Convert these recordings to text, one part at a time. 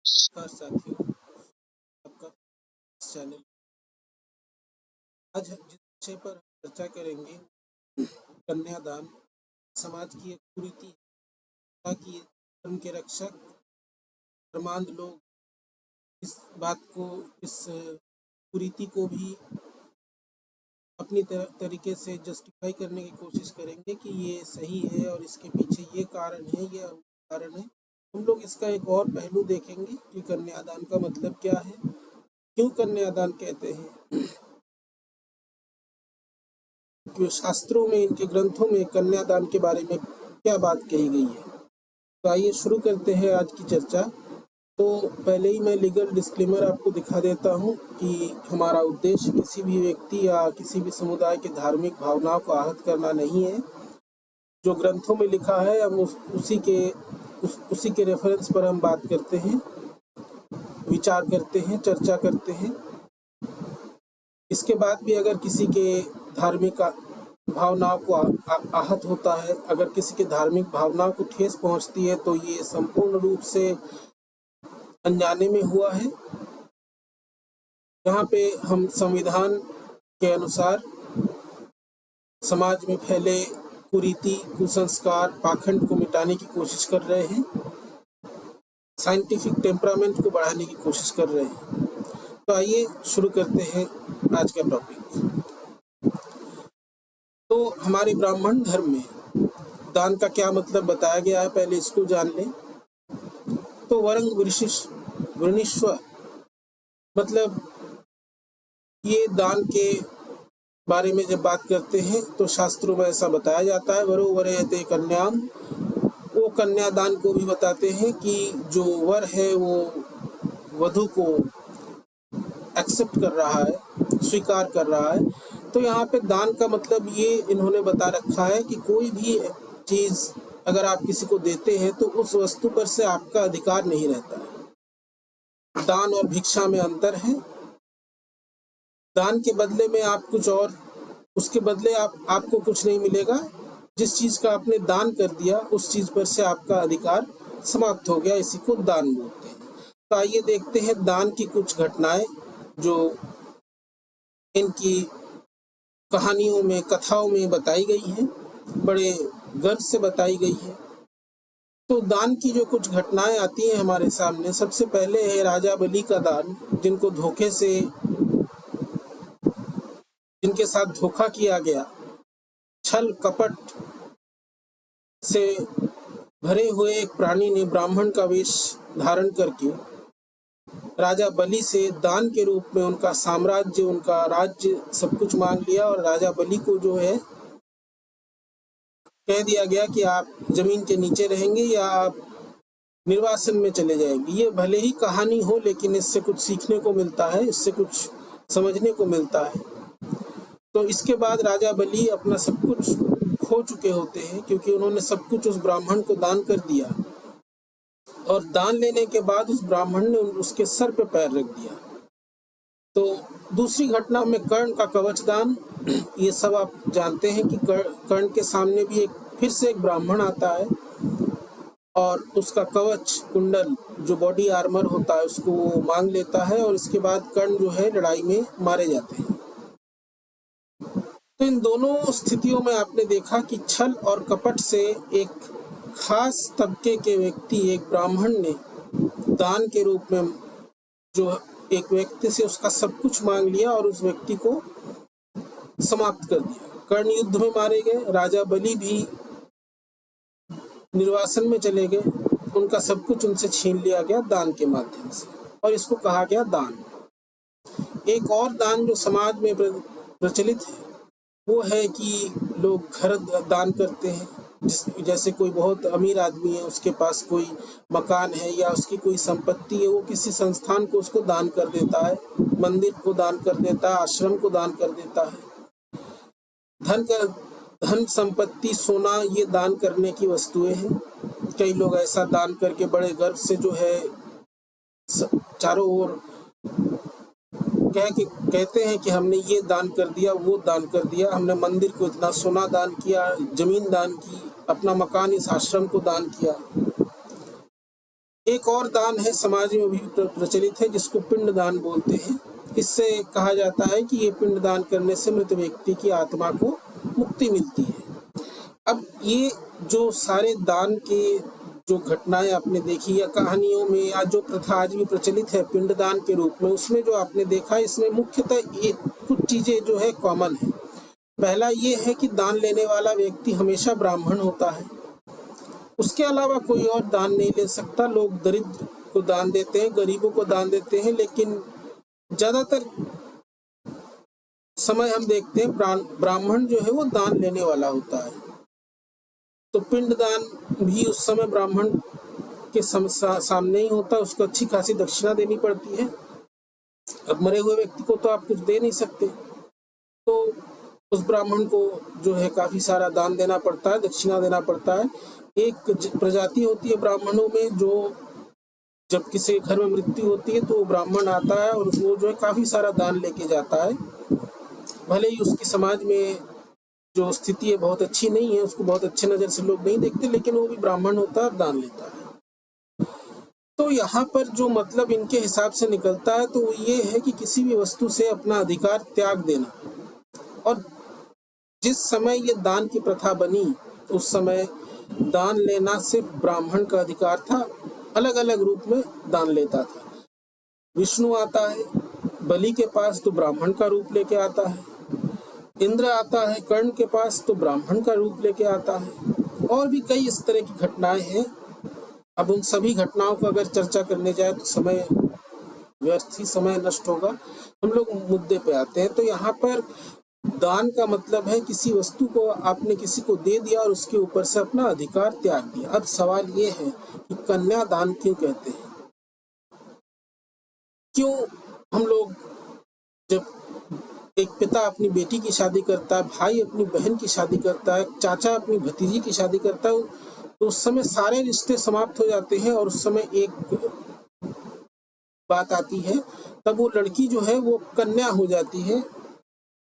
नमस्कार साथियों, आपका चैनल। आज हम जिस विषय पर चर्चा करेंगे, कन्यादान समाज की एक कुरीति है, ताकि धर्म के रक्षक धर्मांध लोग इस बात को, इस कुरीति को भी अपनी तरीके से जस्टिफाई करने की कोशिश करेंगे कि ये सही है और इसके पीछे ये कारण है, ये कारण है। हम लोग इसका एक और पहलू देखेंगे कि कन्यादान का मतलब क्या है, क्यों कन्यादान कहते हैं, कि शास्त्रों में, इनके ग्रंथों में कन्यादान के बारे में क्या बात कही गई है। तो आइए शुरू करते हैं आज की चर्चा। तो पहले ही मैं लीगल डिस्क्लेमर आपको दिखा देता हूं कि हमारा उद्देश्य किसी भी व्यक्ति या किसी भी समुदाय की धार्मिक भावनाओं को आहत करना नहीं है। जो ग्रंथों में लिखा है हम उसी के रेफरेंस पर हम बात करते हैं, विचार करते हैं, चर्चा करते हैं। इसके बाद भी अगर किसी के धार्मिक भावनाओं को आहत होता है, अगर किसी की धार्मिक भावनाओं को ठेस पहुंचती है, तो ये संपूर्ण रूप से अनजाने में हुआ है। यहाँ पे हम संविधान के अनुसार समाज में फैले कुरीति, कुसंस्कार, पाखंड को मिटाने की कोशिश कर रहे हैं, साइंटिफिक टेम्परामेंट को बढ़ाने की कोशिश कर रहे हैं। तो आइए शुरू करते हैं आज का टॉपिक। तो हमारे ब्राह्मण धर्म में दान का क्या मतलब बताया गया है, पहले इसको जान लें। तो वरंग वृणीश्व मतलब ये दान के बारे में जब बात करते हैं तो शास्त्रों में ऐसा बताया जाता है, वरो वरयते कन्याम। वो कन्यादान को भी बताते हैं कि जो वर है वो वधू को एक्सेप्ट कर रहा है, स्वीकार कर रहा है। तो यहाँ पे दान का मतलब ये इन्होंने बता रखा है कि कोई भी चीज अगर आप किसी को देते हैं तो उस वस्तु पर से आपका अधिकार नहीं रहता है। दान और भिक्षा में अंतर है। दान के बदले में आप कुछ और, उसके बदले आपको कुछ नहीं मिलेगा। जिस चीज का आपने दान कर दिया उस चीज पर से आपका अधिकार समाप्त हो गया, इसी को दान बोलते हैं। तो आइए देखते हैं दान की कुछ घटनाएं जो इनकी कहानियों में, कथाओं में बताई गई हैं, बड़े गर्व से बताई गई है। तो दान की जो कुछ घटनाएं आती हैं हमारे सामने, सबसे पहले है राजा बलि का दान, जिनको धोखे से, जिनके साथ धोखा किया गया, छल कपट से भरे हुए एक प्राणी ने ब्राह्मण का वेश धारण करके राजा बलि से दान के रूप में उनका साम्राज्य, उनका राज्य सब कुछ मांग लिया। और राजा बलि को जो है कह दिया गया कि आप जमीन के नीचे रहेंगे या आप निर्वासन में चले जाएंगे। ये भले ही कहानी हो, लेकिन इससे कुछ सीखने को मिलता है, इससे कुछ समझने को मिलता है। तो इसके बाद राजा बलि अपना सब कुछ खो चुके होते हैं, क्योंकि उन्होंने सब कुछ उस ब्राह्मण को दान कर दिया। और दान लेने के बाद उस ब्राह्मण ने उसके सर पे पैर रख दिया। तो दूसरी घटना में कर्ण का कवच दान, ये सब आप जानते हैं कि कर्ण के सामने भी फिर से एक ब्राह्मण आता है और उसका कवच कुंडल, जो बॉडी आर्मर होता है, उसको वो मांग लेता है। और इसके बाद कर्ण जो है लड़ाई में मारे जाते हैं। तो इन दोनों स्थितियों में आपने देखा कि छल और कपट से एक खास तबके के व्यक्ति, एक ब्राह्मण ने दान के रूप में जो एक व्यक्ति से उसका सब कुछ मांग लिया और उस व्यक्ति को समाप्त कर दिया। कर्ण युद्ध में मारे गए, राजा बलि भी निर्वासन में चले गए, उनका सब कुछ उनसे छीन लिया गया दान के माध्यम से, और इसको कहा गया दान। एक और दान जो समाज में प्रचलित है वो है कि लोग घर दान करते हैं। जैसे कोई बहुत अमीर आदमी है, उसके पास कोई मकान है या उसकी कोई संपत्ति है, वो किसी संस्थान को उसको दान कर देता है, मंदिर को दान कर देता है, आश्रम को दान कर देता है। धन संपत्ति, सोना, ये दान करने की वस्तुएं हैं। कई लोग ऐसा दान करके बड़े गर्व से जो है चारों ओर कहते हैं कि हमने ये दान कर दिया, वो दान कर दिया, हमने मंदिर को इतना सोना दान किया, जमीन दान की, अपना मकान इस आश्रम को दान किया। एक और दान है, समाज में भी प्रचलित है, जिसको पिंड दान बोलते हैं। इससे कहा जाता है कि ये पिंड दान करने से मृत व्यक्ति की आत्मा को मुक्ति मिलती है। अब ये जो सारे दान के जो घटनाएं आपने देखी या कहानियों में या जो प्रथा आज भी प्रचलित है पिंडदान के रूप में, उसमें जो आपने देखा, इसमें मुख्यतः ये कुछ चीजें जो है कॉमन है। पहला ये है कि दान लेने वाला व्यक्ति हमेशा ब्राह्मण होता है, उसके अलावा कोई और दान नहीं ले सकता। लोग दरिद्र को दान देते हैं, गरीबों को दान देते हैं, लेकिन ज्यादातर समय हम देखते हैं ब्राह्मण जो है वो दान लेने वाला होता है। तो पिंडदान भी उस समय ब्राह्मण के सामने ही होता है, उसको अच्छी खासी दक्षिणा देनी पड़ती है। अब मरे हुए व्यक्ति को तो आप कुछ दे नहीं सकते, तो उस ब्राह्मण को जो है काफी सारा दान देना पड़ता है, दक्षिणा देना पड़ता है। एक प्रजाति होती है ब्राह्मणों में, जो जब किसी घर में मृत्यु होती है तो वो ब्राह्मण आता है और वो जो है काफी सारा दान लेके जाता है। भले ही उसकी समाज में जो स्थिति है बहुत अच्छी नहीं है, उसको बहुत अच्छे नजर से लोग नहीं देखते, लेकिन वो भी ब्राह्मण होता है और दान लेता है। तो यहाँ पर जो मतलब इनके हिसाब से निकलता है तो वो ये है कि किसी भी वस्तु से अपना अधिकार त्याग देना। और जिस समय ये दान की प्रथा बनी उस समय दान लेना सिर्फ ब्राह्मण का अधिकार था, अलग अलग रूप में दान लेता था। विष्णु आता है बलि के पास तो ब्राह्मण का रूप लेके आता है, इंद्र आता है कर्ण के पास तो ब्राह्मण का रूप लेके आता है, और भी कई इस तरह की घटनाएं हैं। अब उन सभी घटनाओं को अगर चर्चा करने जाए तो समय व्यर्थ ही समय नष्ट होगा। हम लोग मुद्दे पे आते हैं। तो यहाँ पर दान का मतलब है किसी वस्तु को आपने किसी को दे दिया और उसके ऊपर से अपना अधिकार त्याग दिया। अब सवाल ये है कि कन्या दान क्यों कहते हैं? क्यों हम लोग, जब एक पिता अपनी बेटी की शादी करता है, भाई अपनी बहन की शादी करता है, चाचा अपनी भतीजी की शादी करता है, तो उस समय सारे रिश्ते समाप्त हो जाते हैं और उस समय एक बात आती है, तब वो लड़की जो है वो कन्या हो जाती है।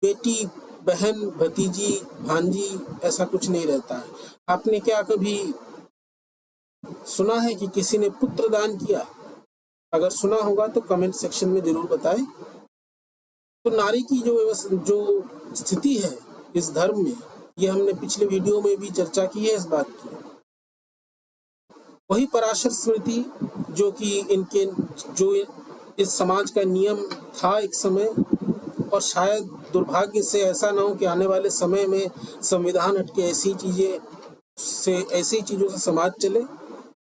बेटी, बहन, भतीजी, भांजी ऐसा कुछ नहीं रहता है। आपने क्या कभी सुना है कि किसी ने पुत्र दान किया? अगर सुना होगा तो कमेंट सेक्शन में जरूर बताएं। तो नारी की जो स्थिति है इस धर्म में, ये हमने पिछले वीडियो में भी चर्चा की है इस बात की। वही पराशर स्मृति जो कि इनके जो इस समाज का नियम था एक समय, और शायद दुर्भाग्य से ऐसा ना हो कि आने वाले समय में संविधान हटके ऐसी चीजों से समाज चले,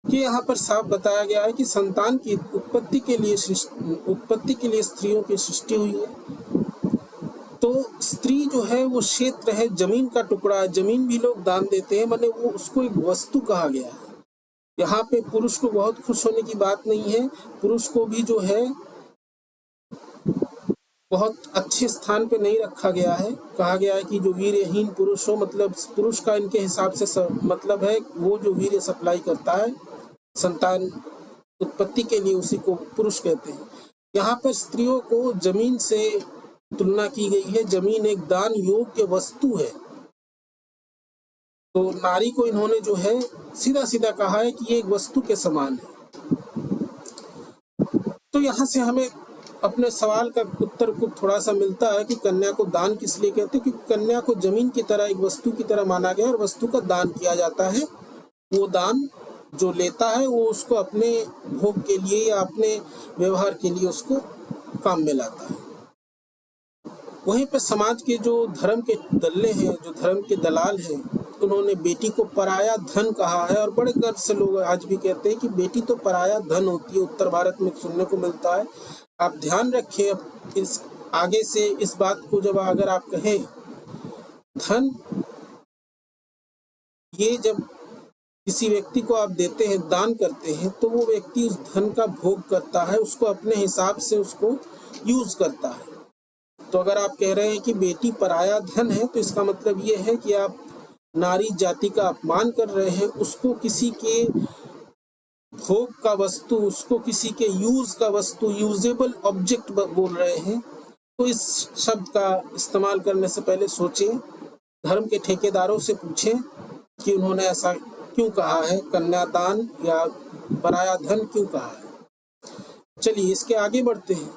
कि यहाँ पर साफ बताया गया है कि संतान की उत्पत्ति के लिए स्त्रियों की सृष्टि हुई है। तो स्त्री जो है वो क्षेत्र है, जमीन का टुकड़ा है। जमीन भी लोग दान देते हैं, माने वो उसको एक वस्तु कहा गया है। यहाँ पे पुरुष को बहुत खुश होने की बात नहीं है। पुरुष को भी जो है बहुत अच्छे स्थान पे नहीं रखा गया है। कहा गया है कि जो वीर्यहीन पुरुष हो, मतलब पुरुष का इनके हिसाब से मतलब है वो जो वीर्य सप्लाई करता है संतान उत्पत्ति के लिए, उसी को पुरुष कहते हैं। यहाँ पर स्त्रियों को जमीन से तुलना की गई है। जमीन एक दान योग्य वस्तु है। तो नारी को इन्होंने जो है सीधा सीधा कहा है कि ये एक वस्तु के समान है। तो यहाँ से हमें अपने सवाल का उत्तर को थोड़ा सा मिलता है कि कन्या को दान किस लिए कहते हैं, क्योंकि कन्या को जमीन की तरह एक वस्तु की तरह माना गया और वस्तु का दान किया जाता है। वो दान जो लेता है वो उसको अपने भोग के लिए या अपने व्यवहार के लिए उसको काम में लाता है। वहीं पर समाज के जो धर्म के दल्ले हैं, जो धर्म के दलाल हैं, उन्होंने बेटी को पराया धन कहा है। और बड़े गर्व से लोग आज भी कहते हैं कि बेटी तो पराया धन होती है। उत्तर भारत में सुनने को मिलता है। आप ध्यान रखें इस आगे से इस बात को, जब अगर आप कहें धन, ये जब किसी व्यक्ति को आप देते हैं, दान करते हैं, तो वो व्यक्ति उस धन का भोग करता है, उसको अपने हिसाब से उसको यूज करता है। तो अगर आप कह रहे हैं कि बेटी पराया धन है, तो इसका मतलब ये है कि आप नारी जाति का अपमान कर रहे हैं, उसको किसी के भोग का वस्तु, उसको किसी के यूज का वस्तु, यूजेबल ऑब्जेक्ट बोल रहे हैं। तो इस शब्द का इस्तेमाल करने से पहले सोचें, धर्म के ठेकेदारों से पूछें कि उन्होंने ऐसा क्यों कहा है, कन्यादान या पराया धन क्यों कहा है। चलिए इसके आगे बढ़ते हैं।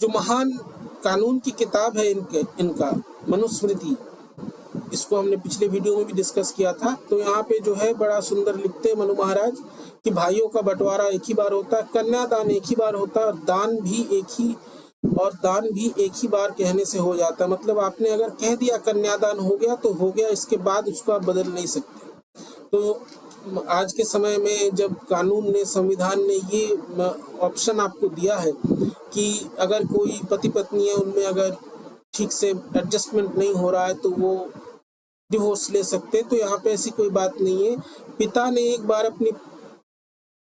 जो महान कानून की किताब है इनका मनुस्मृति, इसको हमने पिछले वीडियो में भी डिस्कस किया था। तो यहाँ पे जो है बड़ा सुंदर लिखते हैं मनु महाराज कि भाइयों का बंटवारा एक ही बार होता है, कन्यादान एक ही बार होता है, और दान भी एक ही बार कहने से हो जाता है। मतलब आपने अगर कह दिया कन्यादान हो गया तो हो गया, इसके बाद उसको आप बदल नहीं सकते। तो आज के समय में जब कानून ने, संविधान ने ये ऑप्शन आपको दिया है कि अगर कोई पति पत्नी है, उनमें अगर ठीक से एडजस्टमेंट नहीं हो रहा है तो वो डिवोर्स ले सकते, तो यहाँ पे ऐसी कोई बात नहीं है। पिता ने एक बार अपनी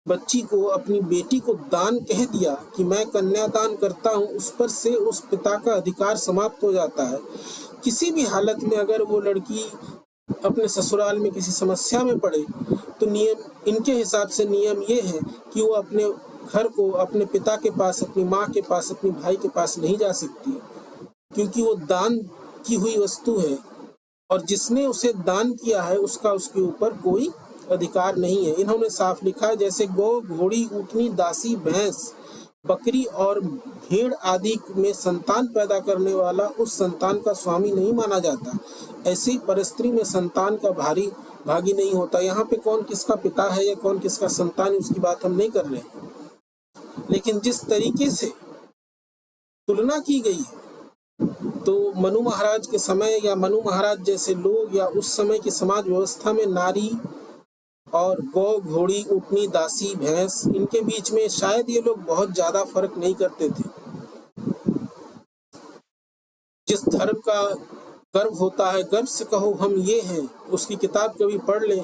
बच्ची को, अपनी बेटी को दान कह दिया कि मैं कन्यादान करता हूँ, उस पर से उस पिता का अधिकार समाप्त हो जाता है। किसी भी हालत में अगर वो लड़की अपने ससुराल में किसी समस्या में पड़े तो नियम, इनके हिसाब से नियम ये है कि वो अपने घर को अपने पिता के पास, अपनी माँ के पास, अपने भाई के पास नहीं जा सकती, क्योंकि वो दान की हुई वस्तु है और जिसने उसे दान किया है उसका उसके ऊपर कोई अधिकार नहीं है। इन्होंने साफ लिखा है, जैसे गौ, घोड़ी, ऊँटनी, दासी, भैंस, बकरी और भेड़ आदि में संतान पैदा करने वाला उस संतान का स्वामी नहीं माना जाता, ऐसे ही परस्त्री में संतान का भागी नहीं होता। यहाँ पे कौन किसका पिता है या कौन किसका संतान है उसकी बात हम नहीं कर रहे हैं, लेकिन जिस तरीके से तुलना की गई है तो मनु महाराज के समय या मनु महाराज जैसे लोग या उस समय की समाज व्यवस्था में नारी और गौ, घोड़ी, ऊँटनी, दासी, भैंस, इनके बीच में शायद ये लोग बहुत ज्यादा फर्क नहीं करते थे। जिस धर्म का गर्व होता है, गर्व से कहो हम ये हैं, उसकी किताब कभी पढ़ लें,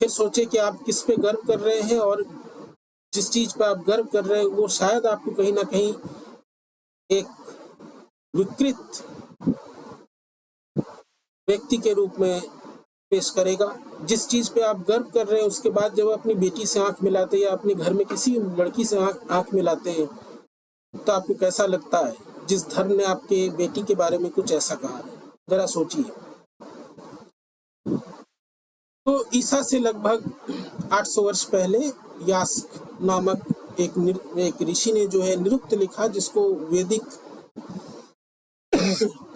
फिर सोचे कि आप किस पे गर्व कर रहे हैं, और जिस चीज पे आप गर्व कर रहे हैं वो शायद आपको कहीं ना कहीं एक विकृत व्यक्ति के रूप में पेश करेगा। जिस चीज पे आप गर्व कर रहे हैं उसके बाद जब अपनी बेटी से आंख मिलाते हैं या अपने घर में किसी लड़की से आंख मिलाते हैं तो आपको कैसा लगता है, जिस धर्म ने आपके बेटी के बारे में कुछ ऐसा कहा है, जरा सोचिए। तो ईसा से लगभग 800 वर्ष पहले यास्क नामक एक ऋषि ने जो है निरुक्त लिखा, जिसको वैदिक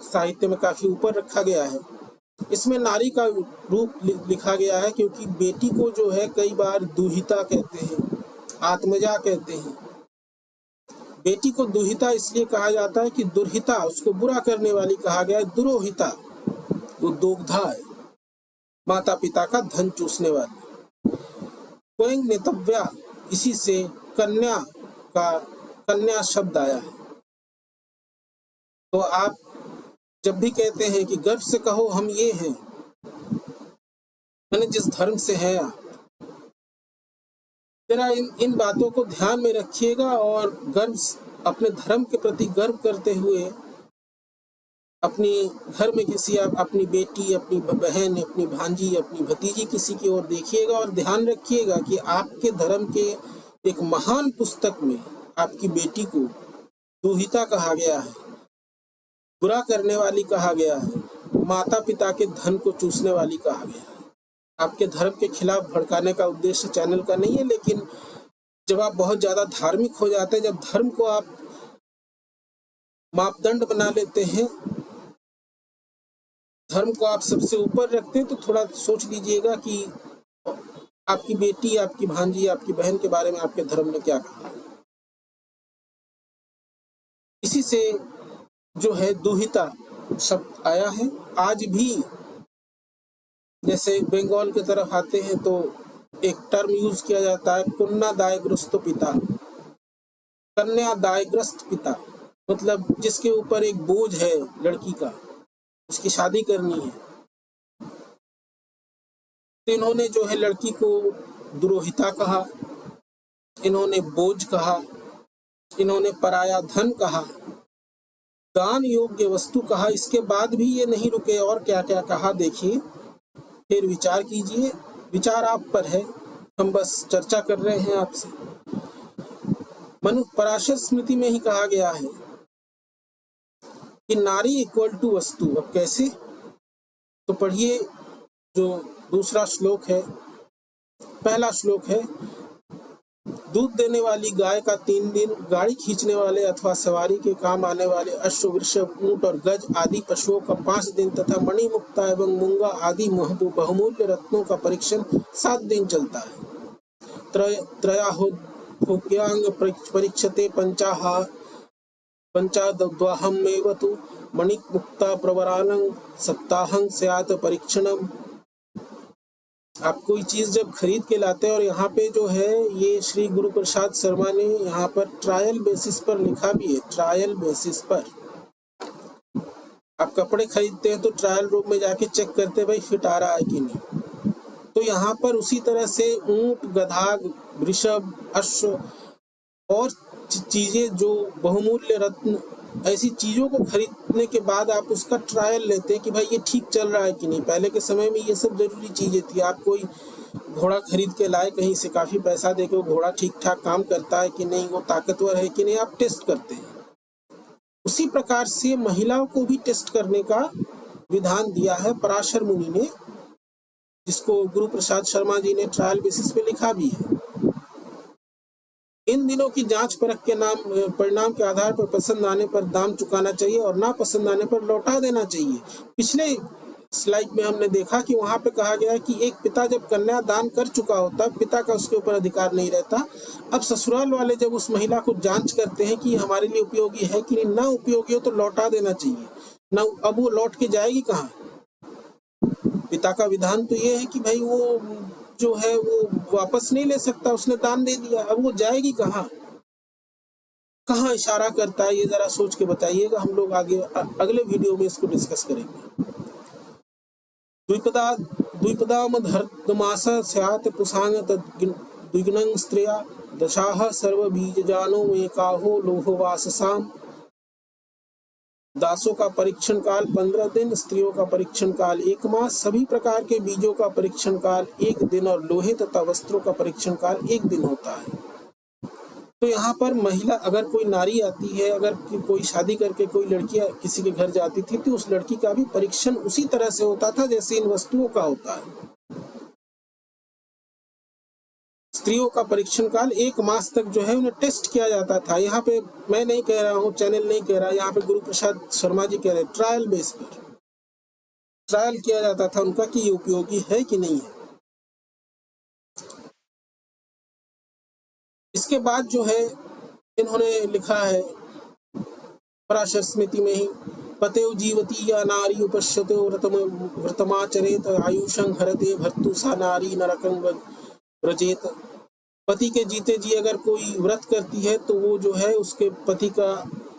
साहित्य में काफी ऊपर रखा गया है। इसमें नारी का रूप लिखा गया है, क्योंकि बेटी को जो है कई बार दुहिता कहते हैं, आत्मजा कहते हैं। बेटी को दुहिता इसलिए कहा जाता है कि दुर्हिता, उसको बुरा करने वाली कहा गया है। दुरोहिता वो दोग्धा है, माता पिता का धन चूसने वाली। क्वेंग नेतव्या, इसी से कन्या शब्द आया है। तो आप जब भी कहते हैं कि गर्व से कहो हम ये हैं, मैंने जिस धर्म से है आप, जरा इन बातों को ध्यान में रखिएगा और गर्व, अपने धर्म के प्रति गर्व करते हुए अपनी घर में किसी, अपनी बेटी, अपनी बहन, अपनी भांजी, अपनी भतीजी किसी की ओर देखिएगा और ध्यान रखिएगा कि आपके धर्म के एक महान पुस्तक में आपकी बेटी को दुहिता कहा गया है, बुरा करने वाली कहा गया है, माता पिता के धन को चूसने वाली कहा गया है। आपके धर्म के खिलाफ भड़काने का उद्देश्य चैनल का नहीं है, लेकिन जब आप बहुत ज्यादा धार्मिक हो जाते हैं, जब धर्म को आप मापदंड बना लेते हैं, धर्म को आप सबसे ऊपर रखते हैं, तो थोड़ा सोच लीजिएगा कि आपकी बेटी, आपकी भांजी, आपकी बहन के बारे में आपके धर्म ने क्या कहा है। इसी से जो है दुहिता शब्द आया है। आज भी जैसे बंगाल की तरफ आते हैं तो एक टर्म यूज किया जाता है, कन्या दायग्रस्त पिता, कन्या दायग्रस्त पिता, मतलब जिसके ऊपर एक बोझ है लड़की का, उसकी शादी करनी है। तो इन्होंने जो है लड़की को दुरोहिता कहा, इन्होंने बोझ कहा, इन्होंने पराया धन कहा, दान योग्य वस्तु कहा। इसके बाद भी ये नहीं रुके और क्या क्या कहा, देखिए, फिर विचार कीजिए। विचार आप पर है, हम बस चर्चा कर रहे हैं आपसे। मनु पराशर स्मृति में ही कहा गया है कि नारी इक्वल टू वस्तु। अब कैसे? तो पढ़िए जो दूसरा श्लोक है। पहला श्लोक है, दूध देने वाली गाय का 3 दिन, गाड़ी खींचने वाले अथवा सवारी के काम आने वाले अश्व, वृषभ, ऊंट और गज आदि पशुओं का 5 दिन तथा मणिमुक्ता एवं मूंगा आदि बहुमूल्य रत्नों का परीक्षण 7 दिन चलता है। त्रयाहोद्भोग्यांग परीक्षते पंचाद्वाहमेव तु मणिमुक्ता प्रवरानं सप्ताहं स्यात् परीक्षणम। आप कोई चीज जब खरीद के लाते हैं, और यहाँ पे जो है ये श्री गुरु प्रसाद शर्मा ने यहाँ पर ट्रायल बेसिस पर लिखा भी है। ट्रायल बेसिस पर आप कपड़े खरीदते हैं तो ट्रायल रूम में जाके चेक करते हैं भाई फिट आ रहा है कि नहीं। तो यहाँ पर उसी तरह से ऊंट, गधा, वृषभ, अश्व और चीजें जो बहुमूल्य रत्न, ऐसी चीजों को खरीदने के बाद आप उसका ट्रायल लेते हैं कि भाई ये ठीक चल रहा है कि नहीं। पहले के समय में ये सब जरूरी चीजें थी। आप कोई घोड़ा खरीद के लाए कहीं से, काफी पैसा देके, वो घोड़ा ठीक ठाक काम करता है कि नहीं, वो ताकतवर है कि नहीं, आप टेस्ट करते हैं। उसी प्रकार से महिलाओं को भी टेस्ट करने का विधान दिया है पराशर मुनि ने, जिसको गुरु प्रसाद शर्मा जी ने ट्रायल बेसिस पे लिखा भी है। इन दिनों की जांच परख के परिणाम के आधार पर पसंद आने पर दाम चुकाना चाहिए और ना पसंद आने पर लौटा देना चाहिए। पिछले स्लाइड में हमने देखा कि वहां पे कहा गया है कि एक पिता जब कन्या दान कर चुका होता है, पिता का उसके ऊपर अधिकार नहीं रहता। अब ससुराल वाले जब उस महिला को जांच करते हैं कि हमारे लिए उपयोगी है कि नहीं, ना उपयोगी हो तो लौटा देना चाहिए। ना अब वो लौट के जाएगी कहाँ? पिता का विधान तो ये है कि भाई वो जो है वो वापस नहीं ले सकता, उसने दान दे दिया, अब वो जाएगी कहाँ? कहाँ इशारा करता है, ये जरा सोच के बताइएगा। हम लोग आगे अगले वीडियो में इसको डिस्कस करेंगे। द्विपदामधर्तमास स्यात् पुसांग तद्विघ्नं स्त्रिया दशाः सर्वबीजजानो एकाहो लोहवाससाम। दासों का परीक्षण काल 15 दिन, स्त्रियों का परीक्षण काल 1 मास, सभी प्रकार के बीजों का परीक्षण काल 1 दिन और लोहे तथा वस्त्रों का परीक्षण काल 1 दिन होता है। तो यहाँ पर महिला, अगर कोई नारी आती है, अगर कोई शादी करके कोई लड़की किसी के घर जाती थी, तो उस लड़की का भी परीक्षण उसी तरह से होता था जैसे इन वस्तुओं का होता है। स्त्रियों का परीक्षण काल 1 मास तक जो है उन्हें टेस्ट किया जाता था। यहाँ पे मैं नहीं कह रहा हूँ, चैनल नहीं कह रहा, यहाँ पे गुरु प्रसाद शर्मा जी कह रहे हैं, ट्रायल बेस पर ट्रायल किया जाता था उनका कि ये उपयोगी है कि नहीं है। इसके बाद जो है इन्होंने लिखा है पराशर स्मृति में ही, पतेव जीवती या नारी उपश्यतो व्रतमाचरेत आयुषं हरते भर्तु सा नारी नरकं व्रजेत। पति के जीते जी अगर कोई व्रत करती है तो वो जो है उसके पति का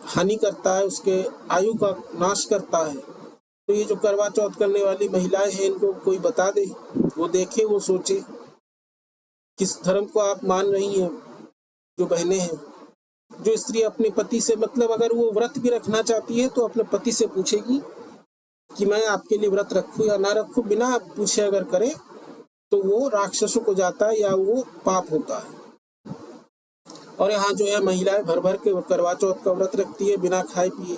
हानि करता है, उसके आयु का नाश करता है। तो ये जो करवा चौथ करने वाली महिलाएं हैं, इनको कोई बता दे, वो देखे, वो सोचे किस धर्म को आप मान रही हैं। जो बहनें हैं, जो स्त्री अपने पति से, मतलब अगर वो व्रत भी रखना चाहती है तो अपने पति से पूछेगी कि मैं आपके लिए व्रत रखूं या ना रखूं, बिना पूछे अगर करे तो वो राक्षसों को जाता है या वो पाप होता है। और यहाँ जो है महिलाएं भर भर के करवा चौथ का व्रत रखती है बिना खाए पिए।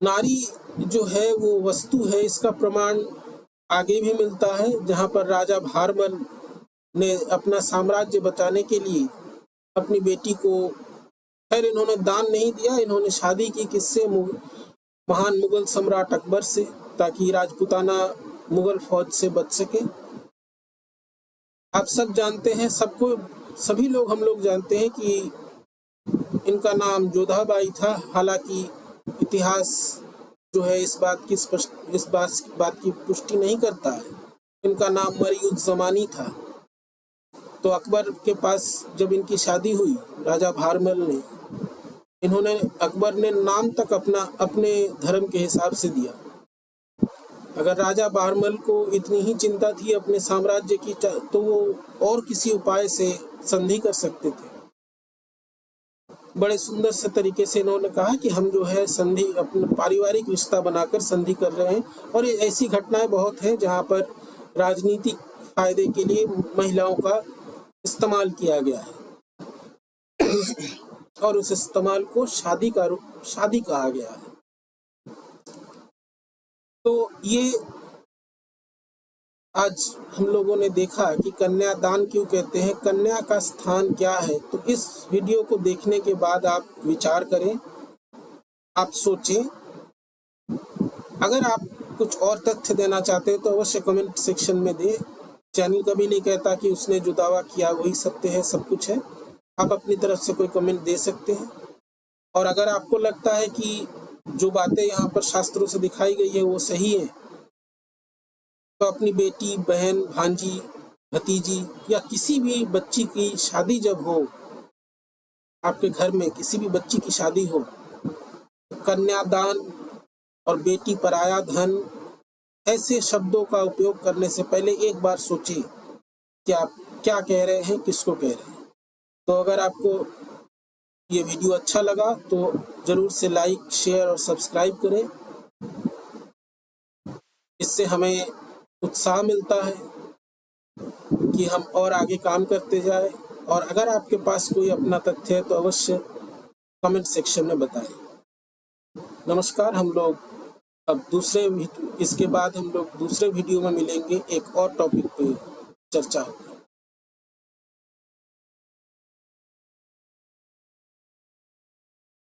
नारी जो है वो वस्तु है, इसका प्रमाण आगे भी मिलता है, जहाँ पर राजा भारमल ने अपना साम्राज्य बचाने के लिए अपनी बेटी को, खैर इन्होंने दान नहीं दिया, इन्होंने शादी की किससे, महान मुगल सम्राट अकबर से, ताकि राजपूताना मुगल फौज से बच सके। आप सब जानते हैं, सबको, सभी लोग, हम लोग जानते हैं कि इनका नाम जोधाबाई था। हालांकि इतिहास जो है इस बात की पुष्टि नहीं करता है। इनका नाम मरियुज़-ज़मानी था। तो अकबर के पास जब इनकी शादी हुई राजा भारमल ने, अकबर ने नाम तक अपने धर्म के हिसाब से दिया। अगर राजा भारमल को इतनी ही चिंता थी अपने साम्राज्य की, तो वो और किसी उपाय से संधि कर सकते थे। बड़े सुंदर से तरीके से इन्होंने कहा कि हम जो है संधि, अपना पारिवारिक रिश्ता बनाकर संधि कर रहे हैं। और ऐसी घटनाएं बहुत हैं जहां पर राजनीतिक फायदे के लिए महिलाओं का इस्तेमाल किया गया है और उस इस्तेमाल को शादी कहा गया है। तो ये आज हम लोगों ने देखा कि कन्यादान क्यों कहते हैं, कन्या का स्थान क्या है। तो इस वीडियो को देखने के बाद आप विचार करें, आप सोचें। अगर आप कुछ और तथ्य देना चाहते हैं तो अवश्य कमेंट सेक्शन में दें। चैनल कभी नहीं कहता कि उसने जो दावा किया वही सत्य है, सब कुछ है। आप अपनी तरफ से कोई कमेंट दे सकते हैं। और अगर आपको लगता है कि जो बातें यहाँ पर शास्त्रों से दिखाई गई है वो सही है, तो अपनी बेटी, बहन, भांजी, भतीजी या किसी भी बच्ची की शादी जब हो, आपके घर में किसी भी बच्ची की शादी हो, कन्यादान और बेटी पराया धन ऐसे शब्दों का उपयोग करने से पहले एक बार सोचिए कि आप क्या कह रहे हैं, किसको कह रहे हैं। तो अगर आपको ये वीडियो अच्छा लगा तो जरूर से लाइक, शेयर और सब्सक्राइब करें। इससे हमें उत्साह मिलता है कि हम और आगे काम करते जाएं। और अगर आपके पास कोई अपना तथ्य है तो अवश्य कमेंट सेक्शन में बताएं। नमस्कार। हम लोग अब इसके बाद हम लोग दूसरे वीडियो में मिलेंगे, एक और टॉपिक पे चर्चा हो।